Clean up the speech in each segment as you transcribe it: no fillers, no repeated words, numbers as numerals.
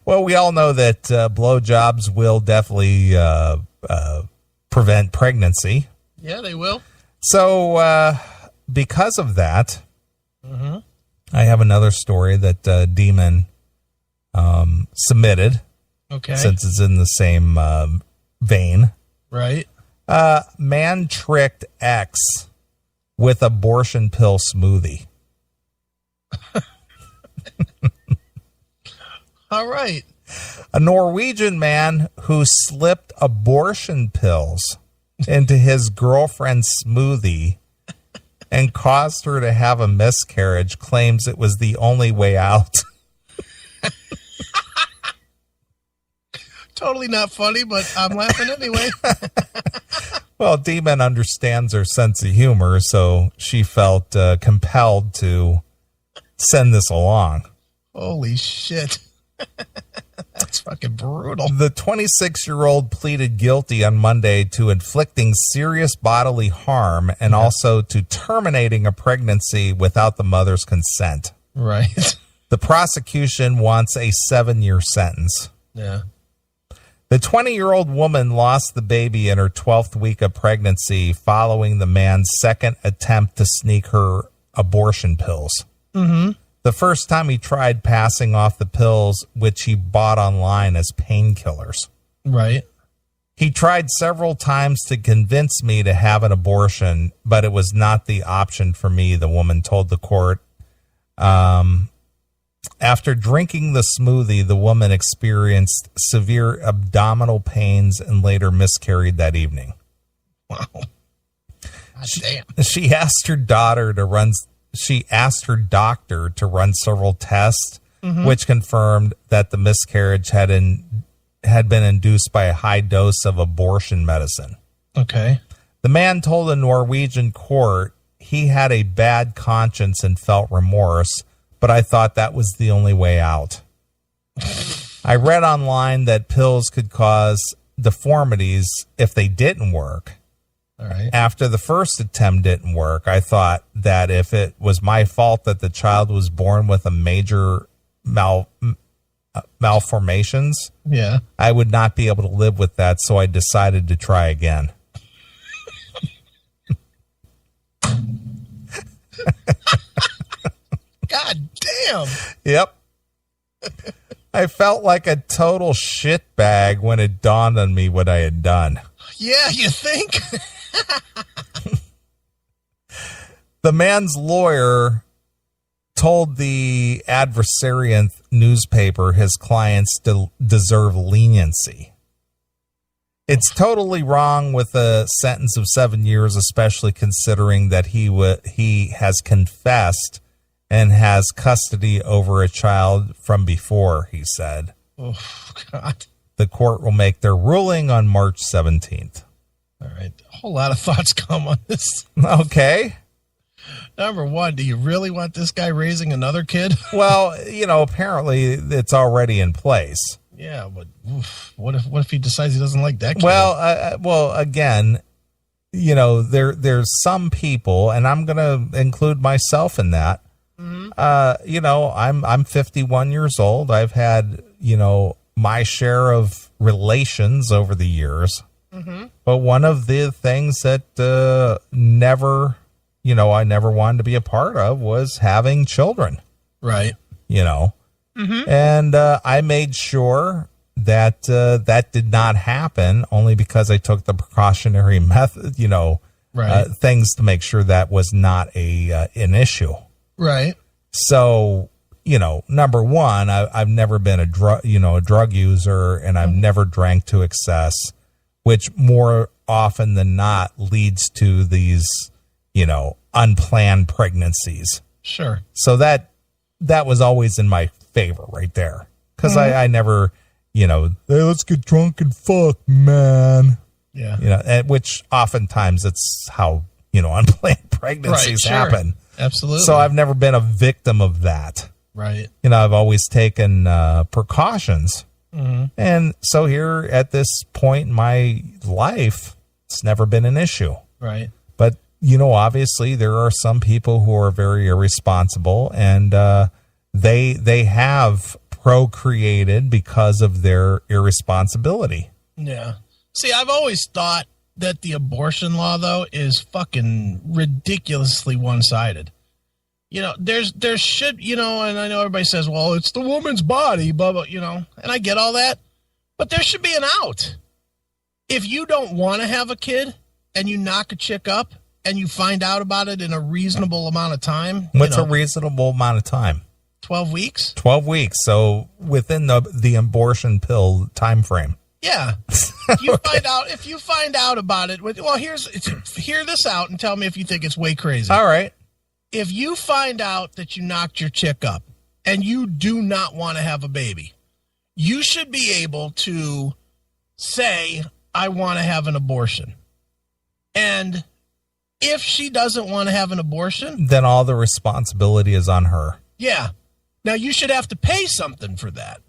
Well, we all know that blowjobs will definitely prevent pregnancy. Yeah, they will. So because of that, I have another story that Demon submitted. Okay. Since it's in the same vein. Right. Man tricked ex with abortion pill smoothie. All right. A Norwegian man who slipped abortion pills into his girlfriend's smoothie and caused her to have a miscarriage claims it was the only way out. Totally not funny, but I'm laughing anyway. Well, Demon understands her sense of humor, so she felt compelled to send this along. Holy shit. That's fucking brutal. The 26-year-old pleaded guilty on Monday to inflicting serious bodily harm and also to terminating a pregnancy without the mother's consent. Right. The prosecution wants a 7-year sentence. Yeah. The 20-year-old woman lost the baby in her 12th week of pregnancy following the man's second attempt to sneak her abortion pills. Mm-hmm. The first time he tried passing off the pills, which he bought online as painkillers. Right. He tried several times to convince me to have an abortion, but it was not the option for me, the woman told the court. After drinking the smoothie, the woman experienced severe abdominal pains and later miscarried that evening. Wow. God damn. She asked her doctor to run several tests, which confirmed that the miscarriage had been induced by a high dose of abortion medicine. Okay. The man told a Norwegian court he had a bad conscience and felt remorse, but I thought that was the only way out. I read online that pills could cause deformities if they didn't work. All right. After the first attempt didn't work, I thought that if it was my fault that the child was born with a major malformations, Yeah. I would not be able to live with that, so I decided to try again. God damn. Yep. I felt like a total shitbag when it dawned on me what I had done. Yeah, you think? The man's lawyer told the adversarial newspaper his clients deserve leniency. It's totally wrong with a sentence of 7 years, especially considering that he has confessed and has custody over a child from before, he said. Oh, God. The court will make their ruling on March 17th. All right. A whole lot of thoughts come on this. Okay. Number one, do you really want this guy raising another kid? Well, apparently it's already in place. Yeah, but what if he decides he doesn't like that kid? Well, again, there's some people, and I'm going to include myself in that. I'm 51 years old. I've had, my share of relations over the years. But one of the things that I never wanted to be a part of was having children. Right. And I made sure that that did not happen, only because I took the precautionary method, Right. things to make sure that was not an issue. Right. So, number one, I've never been a drug user, and I've never drank to excess, which more often than not leads to these, unplanned pregnancies. Sure. So that was always in my favor right there. Cause I never, hey, let's get drunk and fuck, man. Yeah. Which oftentimes it's how, unplanned pregnancies happen. Absolutely. So I've never been a victim of that. Right. I've always taken precautions. And so here at this point in my life, it's never been an issue. Right. But, obviously there are some people who are very irresponsible, and they have procreated because of their irresponsibility. Yeah. See, I've always thought that the abortion law, though, is fucking ridiculously one-sided. You know, there should, you know, and I know everybody says, well, it's the woman's body, blah, blah, you know, and I get all that, but there should be an out. If you don't want to have a kid and you knock a chick up and you find out about it in a reasonable amount of time. What's a reasonable amount of time? 12 weeks. 12 weeks. So within the abortion pill time frame. Yeah. If you find out about it, well, hear this out and tell me if you think it's way crazy. All right. If you find out that you knocked your chick up and you do not want to have a baby, you should be able to say, I want to have an abortion. And if she doesn't want to have an abortion, then all the responsibility is on her. Yeah. Now you should have to pay something for that.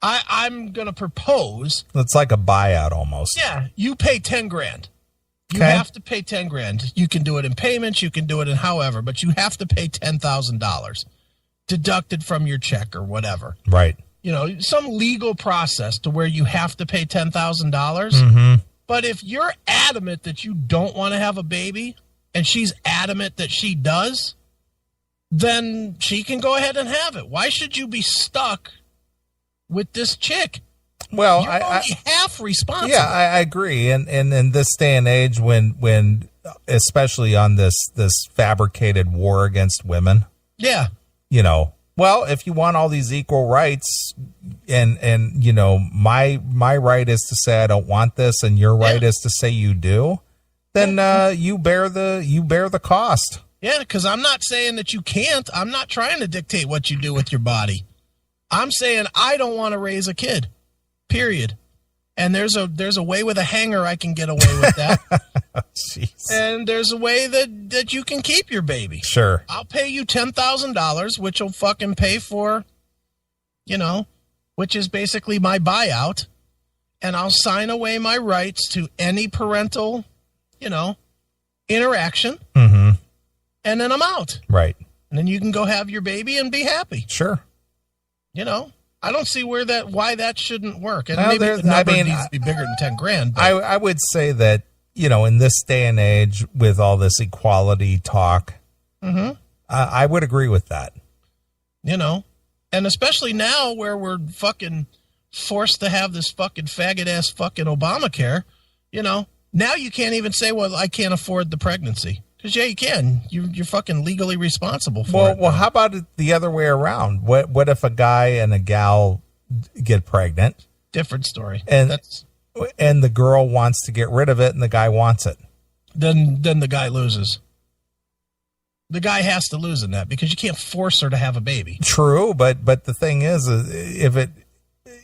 I'm going to propose. It's like a buyout almost. Yeah. You pay 10 grand. You Okay. have to pay 10 grand. You can do it in payments. You can do it in however, but you have to pay $10,000 deducted from your check or whatever. Right. You know, some legal process to where you have to pay $10,000. Mm-hmm. But if you're adamant that you don't want to have a baby and she's adamant that she does, then she can go ahead and have it. Why should you be stuck with this chick? Well, You're only half responsible. Yeah, I agree. And in this day and age, when especially on this fabricated war against women, Yeah. you know, well, if you want all these equal rights, and you know, my right is to say I don't want this, and your right is to say you do, then you bear the cost. Yeah, because I'm not saying that you can't. I'm not trying to dictate what you do with your body. I'm saying I don't want to raise a kid. Period. And there's a way with a hanger I can get away with that. Jeez. And there's a way that you can keep your baby. Sure. I'll pay you $10,000, which will fucking pay for, you know, which is basically my buyout. And I'll sign away my rights to any parental, you know, interaction. Mm-hmm. And then I'm out. Right. And then you can go have your baby and be happy. Sure. You know, I don't see why that shouldn't work. And Well, maybe the number I mean, needs to be bigger than 10 grand. But I would say that, you know, in this day and age with all this equality talk, I would agree with that. you know, and especially now where we're fucking forced to have this fucking faggot ass fucking Obamacare, you know, now you can't even say, well, I can't afford the pregnancy. Because, yeah, you can. You're fucking legally responsible for it. Well, how about it the other way around? What if a guy and a gal get pregnant? Different story. And the girl wants to get rid of it and the guy wants it. Then the guy loses. The guy has to lose in that because you can't force her to have a baby. True, but the thing is, if it,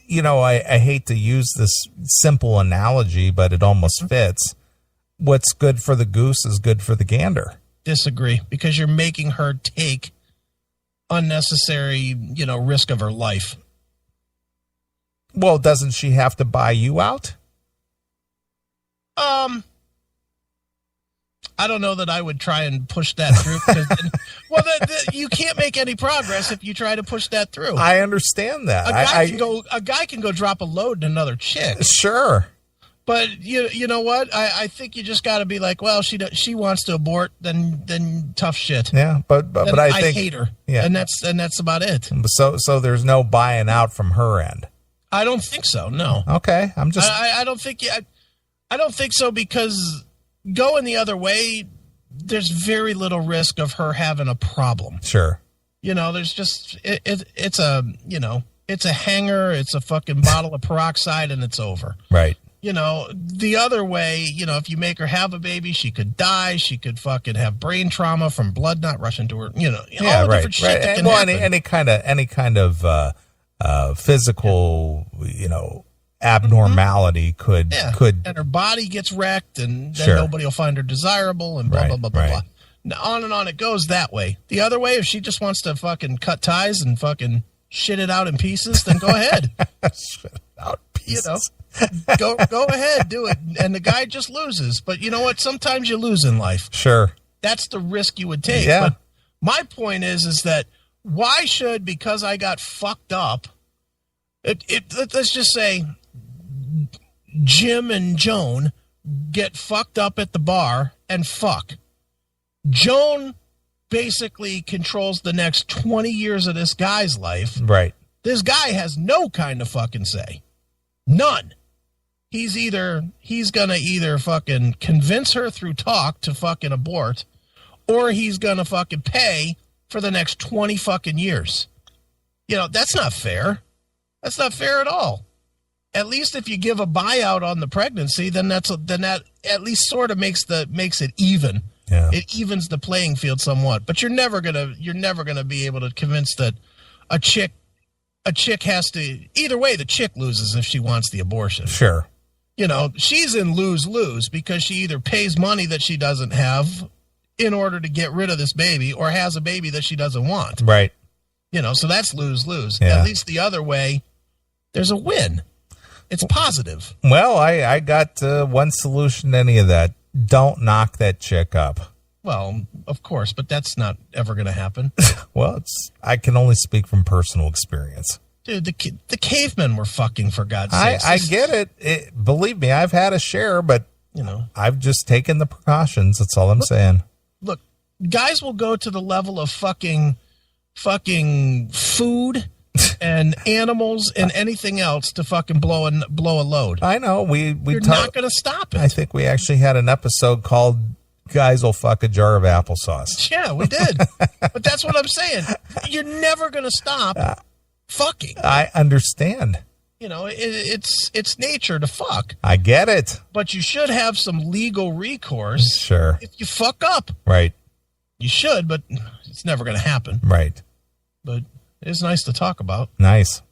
you know, I hate to use this simple analogy, but it almost fits. What's good for the goose is good for the gander. Disagree, because you're making her take unnecessary, you know, risk of her life. Well, doesn't she have to buy you out? I don't know that I would try and push that through. Well, you can't make any progress if you try to push that through. I understand that. A guy can go drop a load in another chick. Sure. But you know what? I think you just got to be like, well, she wants to abort, then tough shit. Yeah, but I think I hate her. Yeah, and that's about it. So there's no buying out from her end. I don't think so. No. Okay, I'm just. I don't think. I don't think so, because going the other way, there's very little risk of her having a problem. Sure. You know, there's just it's a, you know, it's a hanger, it's a fucking bottle of peroxide, and it's over. Right. You know, the other way, you know, if you make her have a baby, she could die. She could fucking have brain trauma from blood not rushing to her. You know, yeah, all the right, different shit that can well, happen. any kind of physical, you know, abnormality could. And her body gets wrecked, and then Sure. nobody will find her desirable, and blah, Right, blah, blah, blah, right. blah. Now, on and on it goes that way. The other way, if she just wants to fucking cut ties and fucking shit it out in pieces, then go ahead. Shit out You pieces. know, go ahead, do it. And the guy just loses. But you know what? Sometimes you lose in life. Sure. That's the risk you would take. Yeah. But my point is that Why should, because I got fucked up, let's just say Jim and Joan get fucked up at the bar and fuck. Joan basically controls the next 20 years of this guy's life. Right. This guy has no kind of fucking say. None. He's gonna either fucking convince her through talk to fucking abort, or he's gonna fucking pay for the next 20 fucking years. You know, that's not fair. That's not fair at all. At least if you give a buyout on the pregnancy, then that at least sort of makes it even. Yeah. It evens the playing field somewhat. But you're never gonna be able to convince that a chick has to, either way the chick loses if she wants the abortion. Sure. You know, she's in lose-lose because she either pays money that she doesn't have in order to get rid of this baby, or has a baby that she doesn't want. Right. You know, so that's lose-lose. Yeah. At least the other way, there's a win. It's positive. Well, I got one solution to any of that. Don't knock that chick up. Well, of course, but that's not ever going to happen. Well, I can only speak from personal experience. Dude, the cavemen were fucking, for God's sake. I get it. Believe me, I've had a share, but you know, I've just taken the precautions. That's all I'm saying. Look, guys will go to the level of fucking food and animals and anything else to fucking blow a load. I know. You're not going to stop it. I think we actually had an episode called "Guys Will Fuck a Jar of Applesauce." Yeah, we did. But that's what I'm saying. You're never going to stop fucking. I understand. You know, it's nature to fuck. I get it. But you should have some legal recourse. Sure. If you fuck up. Right. You should, but it's never going to happen. Right. But it's nice to talk about. Nice.